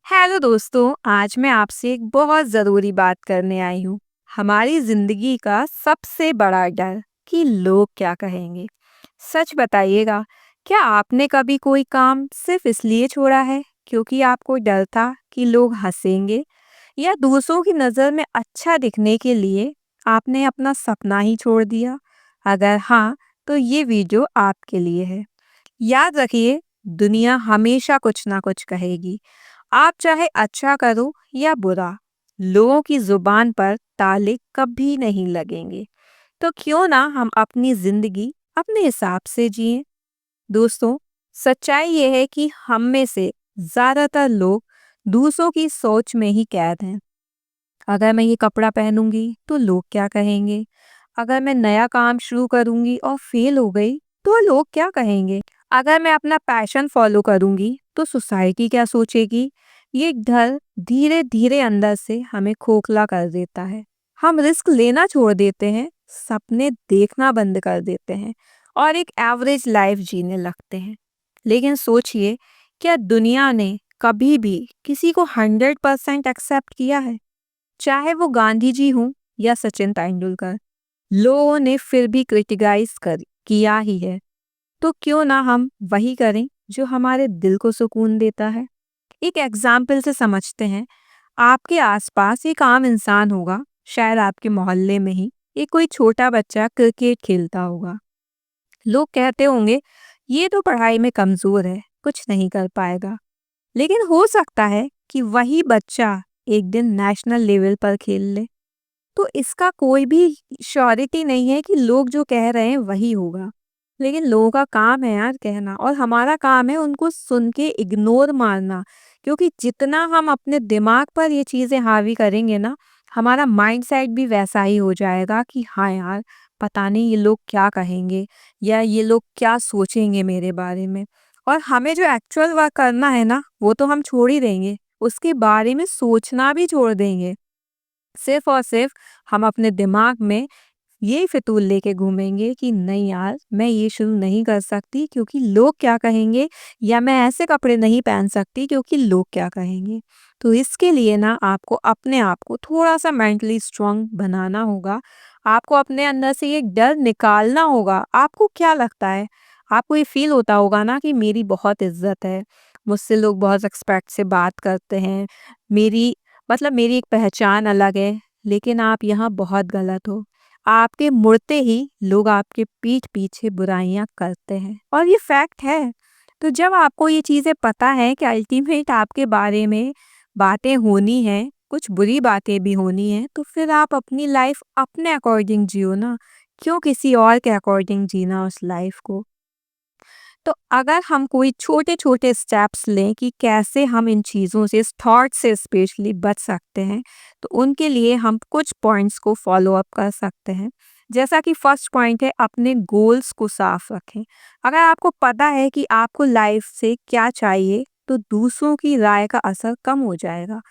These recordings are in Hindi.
हेलो दोस्तों, आज मैं आपसे एक बहुत ज़रूरी बात करने आई हूँ। हमारी ज़िंदगी का सबसे बड़ा डर कि लोग क्या कहेंगे। सच बताइएगा, क्या आपने कभी कोई काम सिर्फ इसलिए छोड़ा है क्योंकि आपको डर था कि लोग हंसेंगे, या दूसरों की नज़र में अच्छा दिखने के लिए आपने अपना सपना ही छोड़ दिया? अगर हाँ, तो ये वीडियो आपके लिए है। याद रखिए, दुनिया हमेशा कुछ ना कुछ कहेगी। आप चाहे अच्छा करो या बुरा, लोगों की जुबान पर ताले कभी नहीं लगेंगे। तो क्यों ना हम अपनी जिंदगी अपने हिसाब से जिएं। दोस्तों, सच्चाई ये है कि हम में से ज्यादातर लोग दूसरों की सोच में ही कैद हैं। अगर मैं ये कपड़ा पहनूंगी तो लोग क्या कहेंगे? अगर मैं नया काम शुरू करूंगी और फेल हो गई तो लोग क्या कहेंगे? अगर मैं अपना पैशन फॉलो करूंगी तो सोसाइटी क्या सोचेगी? ये डर धीरे धीरे अंदर से हमें खोखला कर देता है। हम रिस्क लेना छोड़ देते हैं, सपने देखना बंद कर देते हैं और एक एवरेज लाइफ जीने लगते हैं। लेकिन सोचिए, क्या दुनिया ने कभी भी किसी को 100% एक्सेप्ट किया है? चाहे वो गांधी जी हों या सचिन तेंदुलकर, लोगों ने फिर भी क्रिटिसाइज कर किया ही है। तो क्यों ना हम वही करें जो हमारे दिल को सुकून देता है। एक एग्जाम्पल से समझते हैं। आपके आसपास एक आम इंसान होगा, शायद आपके मोहल्ले में ही एक कोई छोटा बच्चा क्रिकेट खेलता होगा। लोग कहते होंगे, ये तो पढ़ाई में कमजोर है, कुछ नहीं कर पाएगा। लेकिन हो सकता है कि वही बच्चा एक दिन नेशनल लेवल पर खेल ले। तो इसका कोई भी श्योरिटी नहीं है कि लोग जो कह रहे हैं वही होगा। लेकिन लोगों का काम है यार कहना, और हमारा काम है उनको सुन के इग्नोर मारना। क्योंकि जितना हम अपने दिमाग पर ये चीज़ें हावी करेंगे ना, हमारा माइंड सेट भी वैसा ही हो जाएगा कि हाँ यार, पता नहीं ये लोग क्या कहेंगे या ये लोग क्या सोचेंगे मेरे बारे में। और हमें जो एक्चुअल वर्क करना है ना, वो तो हम छोड़ ही देंगे, उसके बारे में सोचना भी छोड़ देंगे। सिर्फ और सिर्फ हम अपने दिमाग में ये फितूल लेके घूमेंगे कि नहीं यार, मैं ये शुरू नहीं कर सकती क्योंकि लोग क्या कहेंगे, या मैं ऐसे कपड़े नहीं पहन सकती क्योंकि लोग क्या कहेंगे। तो इसके लिए ना आपको अपने आप को थोड़ा सा मेंटली स्ट्रांग बनाना होगा। आपको अपने अंदर से ये डर निकालना होगा। आपको क्या लगता है? आपको ये फील होता होगा ना कि मेरी बहुत इज्जत है, मुझसे लोग बहुत एक्सपेक्ट से बात करते हैं, मेरी मेरी एक पहचान अलग है। लेकिन आप यहाँ बहुत गलत हो। आपके मुड़ते ही लोग आपके पीठ पीछे बुराइयां करते हैं, और ये फैक्ट है। तो जब आपको ये चीज़ें पता है कि अल्टीमेट आपके बारे में बातें होनी हैं, कुछ बुरी बातें भी होनी हैं, तो फिर आप अपनी लाइफ अपने अकॉर्डिंग जियो ना। क्यों किसी और के अकॉर्डिंग जीना उस लाइफ को? तो अगर हम कोई छोटे-छोटे स्टेप्स लें कि कैसे हम इन चीज़ों से, इस थॉट से स्पेशली बच सकते हैं, तो उनके लिए हम कुछ पॉइंट्स को फॉलो अप कर सकते हैं। जैसा कि फर्स्ट पॉइंट है, अपने गोल्स को साफ रखें। अगर आपको पता है कि आपको लाइफ से क्या चाहिए, तो दूसरों की राय का असर कम हो जाएगा।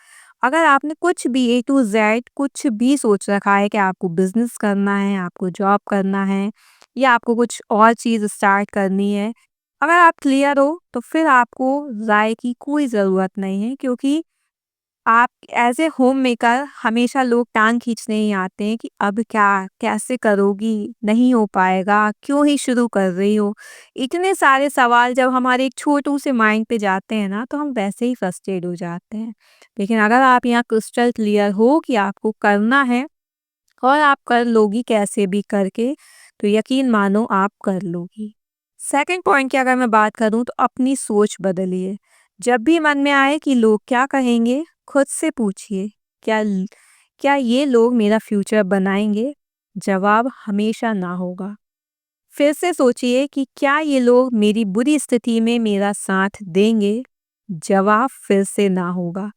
अगर आपने कुछ भी ए टू जेड कुछ भी सोच रखा है कि आपको बिजनेस करना है, आपको जॉब करना है, या आपको कुछ और चीज़ स्टार्ट करनी है, अगर आप क्लियर हो तो फिर आपको राय की कोई ज़रूरत नहीं है। क्योंकि आप एज ए होम मेकर, हमेशा लोग टांग खींचने ही आते हैं कि अब क्या, कैसे करोगी, नहीं हो पाएगा, क्यों ही शुरू कर रही हो। इतने सारे सवाल जब हमारे एक छोटू से माइंड पे जाते हैं ना, तो हम वैसे ही फ्रस्ट्रेट हो जाते हैं। लेकिन अगर आप यहाँ क्रिस्टल क्लियर हो कि आपको करना है और आप कर लोगी कैसे भी करके, तो यकीन मानो आप कर लोगी। सेकंड पॉइंट की अगर मैं बात करूं, तो अपनी सोच बदलिए। जब भी मन में आए कि लोग क्या कहेंगे, खुद से पूछिए, क्या क्या ये लोग मेरा फ्यूचर बनाएंगे? जवाब हमेशा ना होगा। फिर से सोचिए कि क्या ये लोग मेरी बुरी स्थिति में मेरा साथ देंगे? जवाब फिर से ना होगा।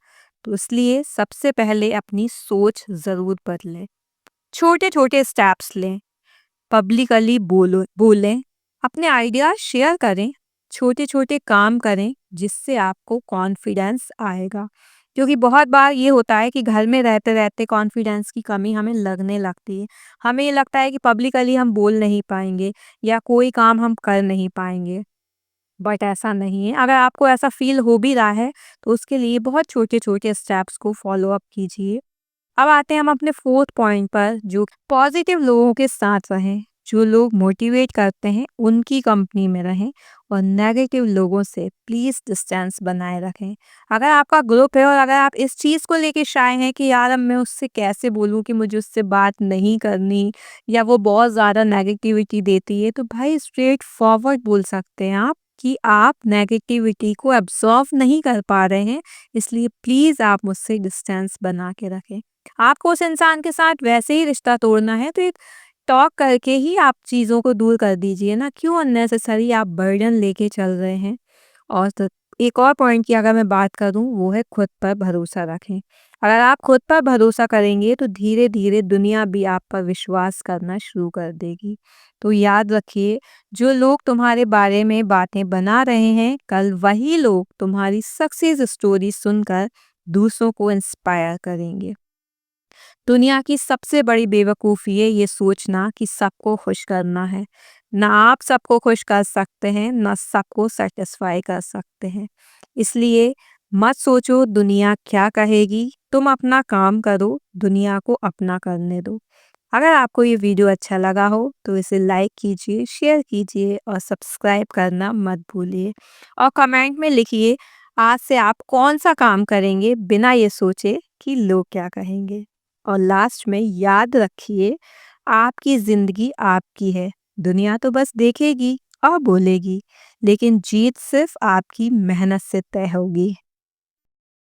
तो इसलिए सबसे पहले अपनी सोच ज़रूर बदलें। छोटे छोटे स्टेप्स लें, पब्लिकली बोलें, अपने आइडियाज शेयर करें, छोटे छोटे काम करें जिससे आपको कॉन्फिडेंस आएगा। क्योंकि बहुत बार ये होता है कि घर में रहते रहते कॉन्फिडेंस की कमी हमें लगने लगती है। हमें ये लगता है कि पब्लिकली हम बोल नहीं पाएंगे या कोई काम हम कर नहीं पाएंगे। बट ऐसा नहीं है। अगर आपको ऐसा फील हो भी रहा है तो उसके लिए बहुत छोटे-छोटे स्टेप्स को फॉलो अप कीजिए। अब आते हैं हम अपने फोर्थ पॉइंट पर, जो पॉजिटिव लोगों के साथ रहें। जो लोग मोटिवेट करते हैं उनकी कंपनी में रहें और नेगेटिव लोगों से प्लीज़ डिस्टेंस बनाए रखें। अगर आपका ग्रुप है और अगर आप इस चीज़ को लेके शाय हैं कि यार अब मैं उससे कैसे बोलूँ कि मुझे उससे बात नहीं करनी, या वो बहुत ज़्यादा नेगेटिविटी देती है, तो भाई स्ट्रेट फॉरवर्ड बोल सकते हैं आप कि आप नेगेटिविटी को एब्जॉर्व नहीं कर पा रहे हैं, इसलिए प्लीज़ आप मुझसे डिस्टेंस बना के रखें। आपको उस इंसान के साथ वैसे ही रिश्ता तोड़ना है तो एक टॉक करके ही आप चीज़ों को दूर कर दीजिए ना, क्यों अननेसेसरी आप बर्डन लेके चल रहे हैं। और तो एक और पॉइंट की अगर मैं बात करूं, वो है खुद पर भरोसा रखें। अगर आप खुद पर भरोसा करेंगे तो धीरे धीरे दुनिया भी आप पर विश्वास करना शुरू कर देगी। तो याद रखिए, जो लोग तुम्हारे बारे में बातें बना रहे हैं, कल वही लोग तुम्हारी सक्सेस स्टोरी सुनकर दूसरों को इंस्पायर करेंगे। दुनिया की सबसे बड़ी बेवकूफ़ी है ये सोचना कि सबको खुश करना है। ना आप सबको खुश कर सकते हैं, ना सबको सेटिस्फाई कर सकते हैं। इसलिए मत सोचो दुनिया क्या कहेगी, तुम अपना काम करो, दुनिया को अपना करने दो। अगर आपको ये वीडियो अच्छा लगा हो तो इसे लाइक कीजिए, शेयर कीजिए और सब्सक्राइब करना मत भूलिए। और कमेंट में लिखिए आज से आप कौन सा काम करेंगे बिना ये सोचे कि लोग क्या कहेंगे। और लास्ट में याद रखिए, आपकी ज़िंदगी आपकी है। दुनिया तो बस देखेगी और बोलेगी, लेकिन जीत सिर्फ आपकी मेहनत से तय होगी।